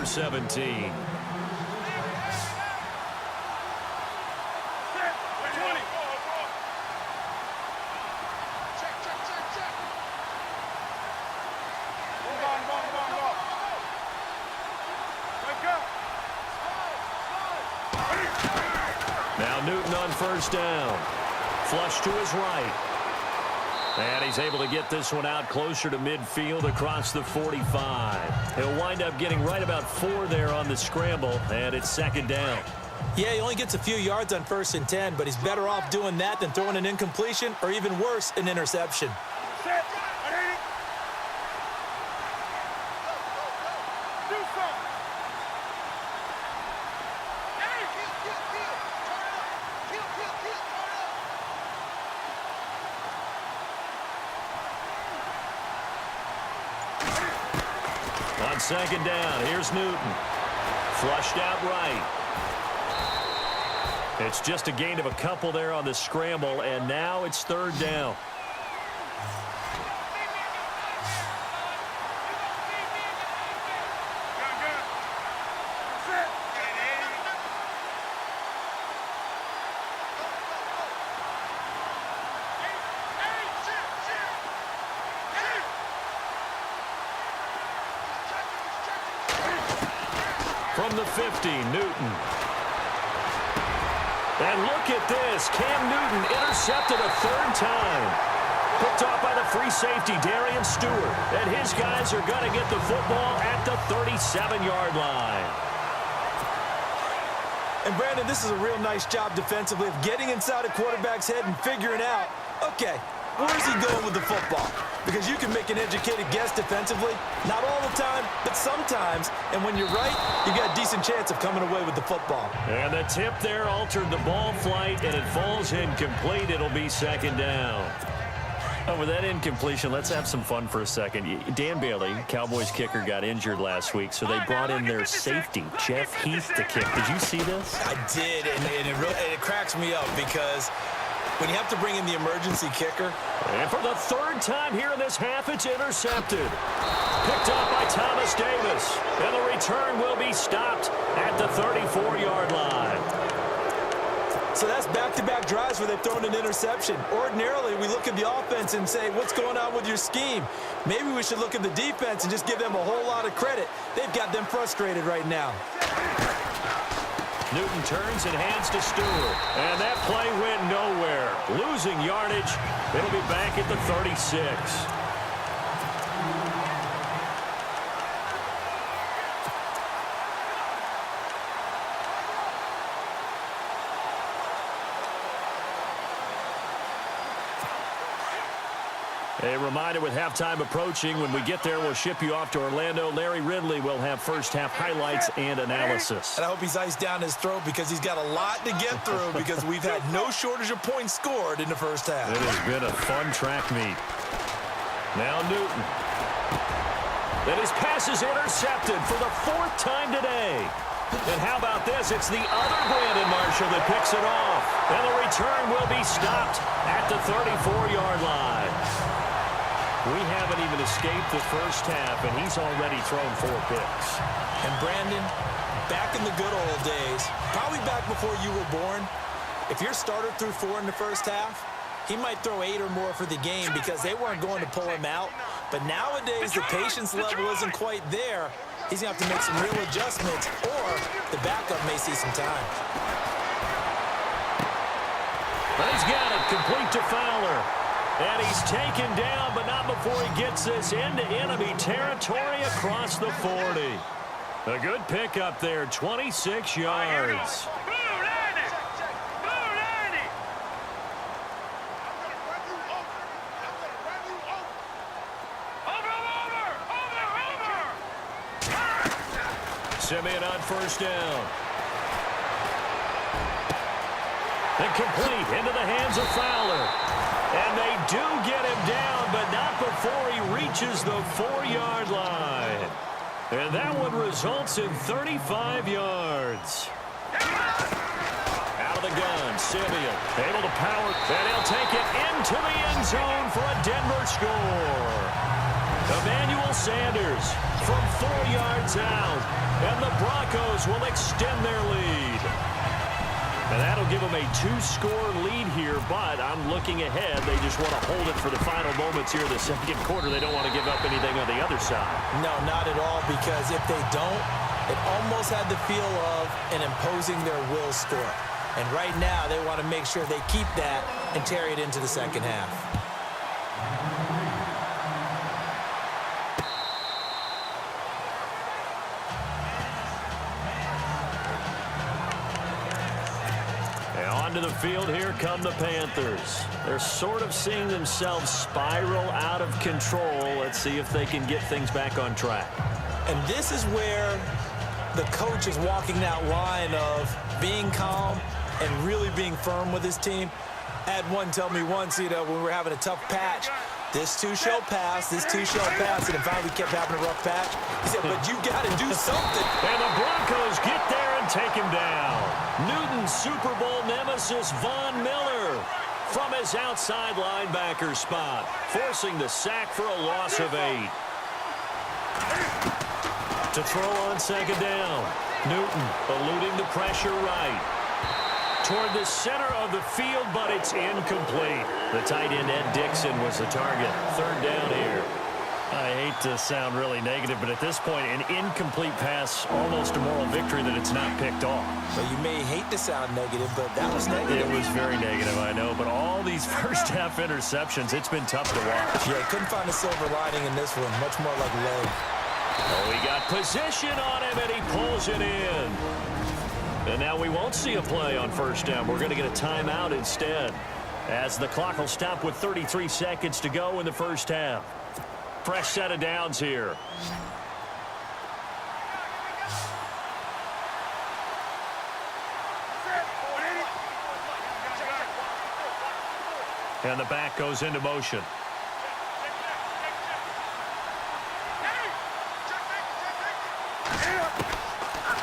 number 17. Now Newton on first down. Flush to his right. And he's able to get this one out closer to midfield across the 45. He'll wind up getting right about 4 there on the scramble, and it's second down. Yeah, he only gets a few yards on 1st and 10, but he's better off doing that than throwing an incompletion or even worse, an interception. On second down, here's Newton. Flushed out right. It's just a gain of a couple there on the scramble, and now it's third down. From the 50, Newton. And look at this. Cam Newton intercepted a third time. Picked off by the free safety, Darian Stewart. And his guys are going to get the football at the 37-yard line. And, Brandon, this is a real nice job defensively of getting inside a quarterback's head and figuring out, okay, where's he going with the football? Because you can make an educated guess defensively. Not all the time, but sometimes. And when you're right, you got a decent chance of coming away with the football. And the tip there altered the ball flight, and it falls incomplete. It'll be second down. Oh, with that incompletion, let's have some fun for a second. Dan Bailey, Cowboys kicker, got injured last week, so they brought in their safety, Jeff Heath, to kick. Did you see this? I did, and it cracks me up because when you have to bring in the emergency kicker. And for the third time here in this half, it's intercepted. Picked up by Thomas Davis. And the return will be stopped at the 34-yard line. So that's back-to-back drives where they've thrown an interception. Ordinarily, we look at the offense and say, what's going on with your scheme? Maybe we should look at the defense and just give them a whole lot of credit. They've got them frustrated right now. Newton turns and hands to Stewart. And that play went nowhere. Losing yardage. It'll be back at the 36. A reminder with halftime approaching, when we get there, we'll ship you off to Orlando. Larry Ridley will have first-half highlights and analysis. And I hope he's iced down his throat because he's got a lot to get through because we've had no shortage of points scored in the first half. It has been a fun track meet. Now Newton. Then his pass is intercepted for the 4th time today. And how about this? It's the other Brandon Marshall that picks it off. And the return will be stopped at the 34-yard line. We haven't even escaped the first half, and he's already thrown 4 picks. And, Brandon, back in the good old days, probably back before you were born, if your starter threw 4 in the first half, he might throw 8 or more for the game because they weren't going to pull him out. But nowadays, the patience level isn't quite there. He's going to have to make some real adjustments, or the backup may see some time. But he's got it, complete to Fowler. And he's taken down, but not before he gets this into enemy territory across the 40. A good pickup there, 26 yards. Simeon on first down. And complete into the hands of Fowler. And they do get him down, but not before he reaches the 4-yard line. And that one results in 35 yards. Out of the gun, Simeon able to power, and he'll take it into the end zone for a Denver score. Emmanuel Sanders from 4 yards out. And the Broncos will extend their lead. And that'll give them a 2-score lead here, but I'm looking ahead. They just want to hold it for the final moments here in the second quarter. They don't want to give up anything on the other side. No, not at all, because if they don't, it almost had the feel of an imposing their will score. And right now, they want to make sure they keep that and carry it into the second half. And onto the field, here come the Panthers. They're sort of seeing themselves spiral out of control. Let's see if they can get things back on track. And this is where the coach is walking that line of being calm and really being firm with his team. I had one tell me once, when we were having a tough patch, this too shall pass, this too shall pass, and finally we kept having a rough patch. He said, but you got to do something. And the Broncos get there and take him down. Newton's Super Bowl nemesis, Von Miller, from his outside linebacker spot, forcing the sack for a loss of 8. To throw on second down. Newton eluding the pressure right. Toward the center of the field, but it's incomplete. The tight end, Ed Dixon, was the target. Third down here. I hate to sound really negative, but at this point, an incomplete pass, almost a moral victory that it's not picked off. Well, you may hate to sound negative, but that was negative. It was very negative, I know, but all these first-half interceptions, it's been tough to watch. Yeah, couldn't find a silver lining in this one. Much more like leg. Oh, he got position on him, and he pulls it in. And now we won't see a play on first down. We're going to get a timeout instead, as the clock will stop with 33 seconds to go in the first half. Fresh set of downs here. And the back goes into motion.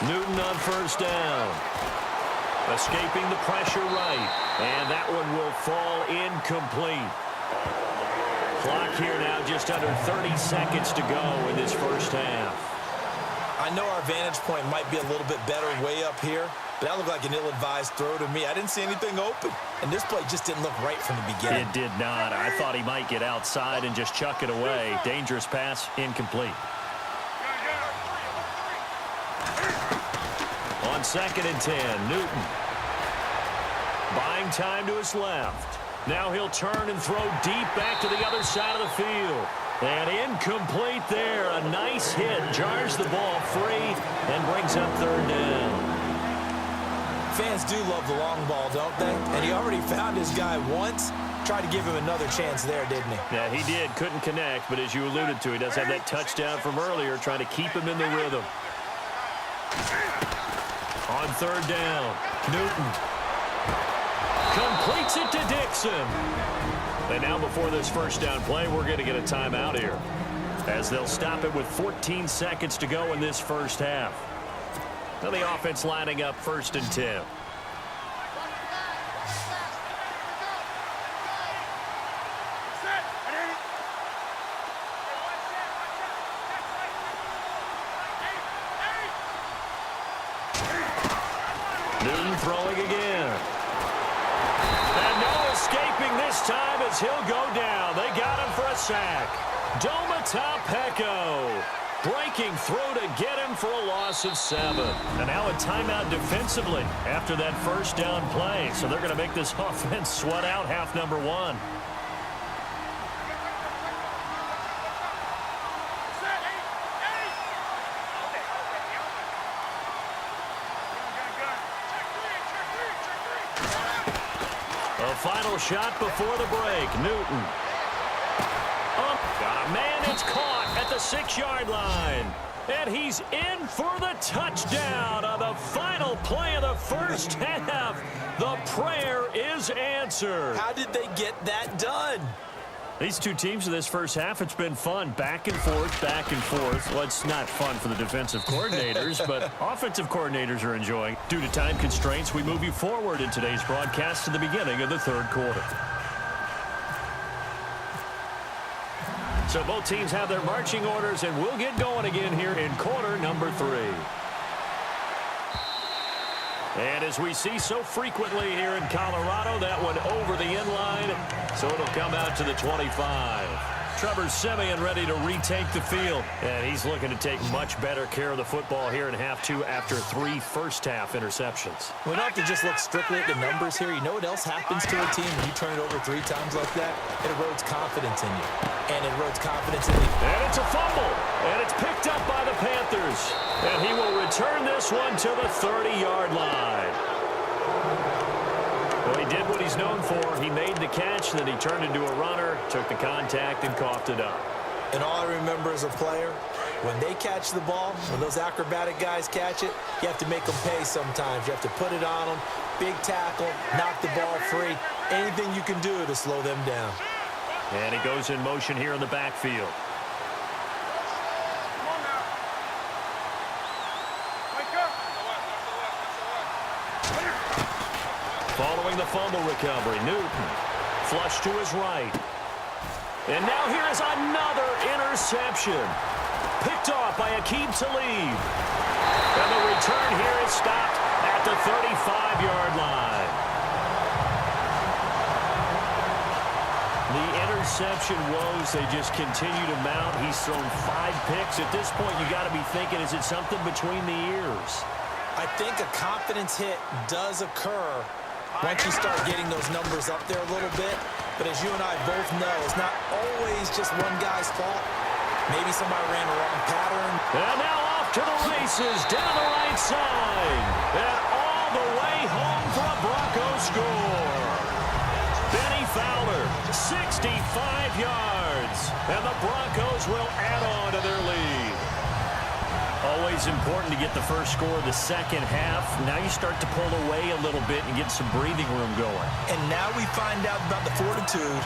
Newton on first down. Escaping the pressure right. And that one will fall incomplete. Clock here now just under 30 seconds to go in this first half. I know our vantage point might be a little bit better way up here, but that looked like an ill-advised throw to me. I didn't see anything open, and this play just didn't look right from the beginning. It did not. I thought he might get outside and just chuck it away. Dangerous pass, incomplete. On 2nd and 10, Newton. Buying time to his left. Now he'll turn and throw deep back to the other side of the field. And incomplete there. A nice hit. Jars the ball free and brings up third down. Fans do love the long ball, don't they? And he already found his guy once. Tried to give him another chance there, didn't he? Yeah, he did. Couldn't connect, but as you alluded to, he does have that touchdown from earlier, trying to keep him in the rhythm. On third down, Newton completes it to Dixon. And now before this first down play, we're going to get a timeout here, as they'll stop it with 14 seconds to go in this first half. Now the offense lining up 1st and 10. Newton throwing again. And no escaping this time as he'll go down. They got him for a sack. Peko breaking through to get him for a loss of 7. And now a timeout defensively after that first down play. So they're going to make this offense sweat out half number 1. A final shot before the break. Newton. Got a man. It's caught at the 6-yard line. And he's in for the touchdown on the final play of the first half. The prayer is answered. How did they get that done? These two teams in this first half, it's been fun. Back and forth, back and forth. Well, it's not fun for the defensive coordinators, but offensive coordinators are enjoying. Due to time constraints, we move you forward in today's broadcast to the beginning of the third quarter. So both teams have their marching orders, and we'll get going again here in quarter number 3. And as we see so frequently here in Colorado, that one over the end line, so it'll come out to the 25. Trevor Siemian ready to retake the field, and he's looking to take much better care of the football here in half 2 after 3 first-half interceptions. We don't have to just look strictly at the numbers here. You know what else happens to a team when you turn it over 3 times like that? It erodes confidence in you, and it erodes confidence in the... And it's a fumble, and it's picked up by the Panthers, and he will return this one to the 30-yard line. Well, he did what he's known for. He made the catch, then he turned into a runner, took the contact, and coughed it up. And all I remember as a player, when they catch the ball, when those acrobatic guys catch it, you have to make them pay sometimes. You have to put it on them, big tackle, knock the ball free, anything you can do to slow them down. And he goes in motion here in the backfield. Following the fumble recovery, Newton flush to his right. And now here is another interception. Picked off by Aqib Talib. And the return here is stopped at the 35-yard line. The interception woes, they just continue to mount. He's thrown 5 picks. At this point, you got to be thinking, is it something between the ears? I think a confidence hit does occur once you start getting those numbers up there a little bit. But as you and I both know, it's not always just one guy's fault. Maybe somebody ran the wrong pattern. And now off to the races down the right side. And all the way home for a Broncos score. Benny Fowler, 65 yards. And the Broncos will add on to their lead. Always important to get the first score of the second half. Now you start to pull away a little bit and get some breathing room going. And now we find out about the fortitude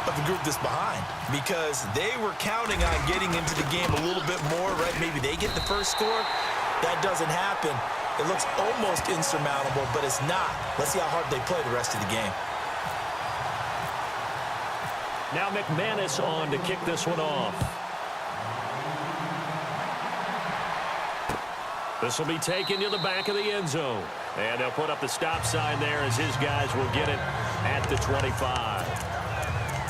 of the group that's behind, because they were counting on getting into the game a little bit more, right? Maybe they get the first score. That doesn't happen. It looks almost insurmountable, but it's not. Let's see how hard they play the rest of the game. Now McManus on to kick this one off. This will be taken to the back of the end zone. And they'll put up the stop sign there as his guys will get it at the 25.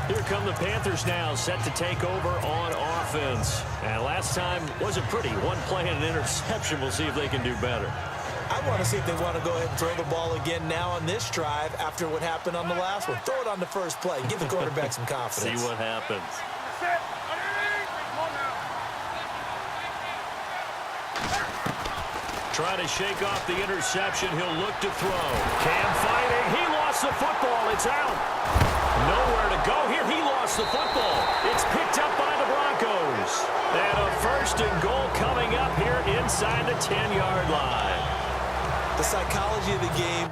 Here come the Panthers now, set to take over on offense. And last time wasn't pretty. One play and an interception. We'll see if they can do better. I want to see if they want to go ahead and throw the ball again now on this drive after what happened on the last one. Throw it on the first play. Give the quarterback some confidence. See what happens. Trying to shake off the interception. He'll look to throw. Cam fighting. He lost the football. It's out. Nowhere to go here. He lost the football. It's picked up by the Broncos. And a 1st and goal coming up here inside the 10-yard line. The psychology of the game.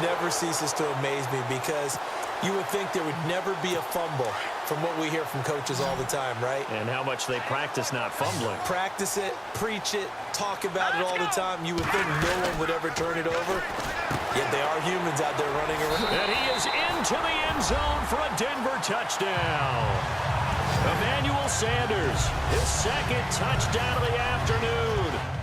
Never ceases to amaze me, because you would think there would never be a fumble from what we hear from coaches all the time, right? And how much they practice not fumbling. Practice it, preach it, talk about it all the time. You would think no one would ever turn it over, yet they are humans out there running around. And he is into the end zone for a Denver touchdown. Emmanuel Sanders, his 2nd touchdown of the afternoon.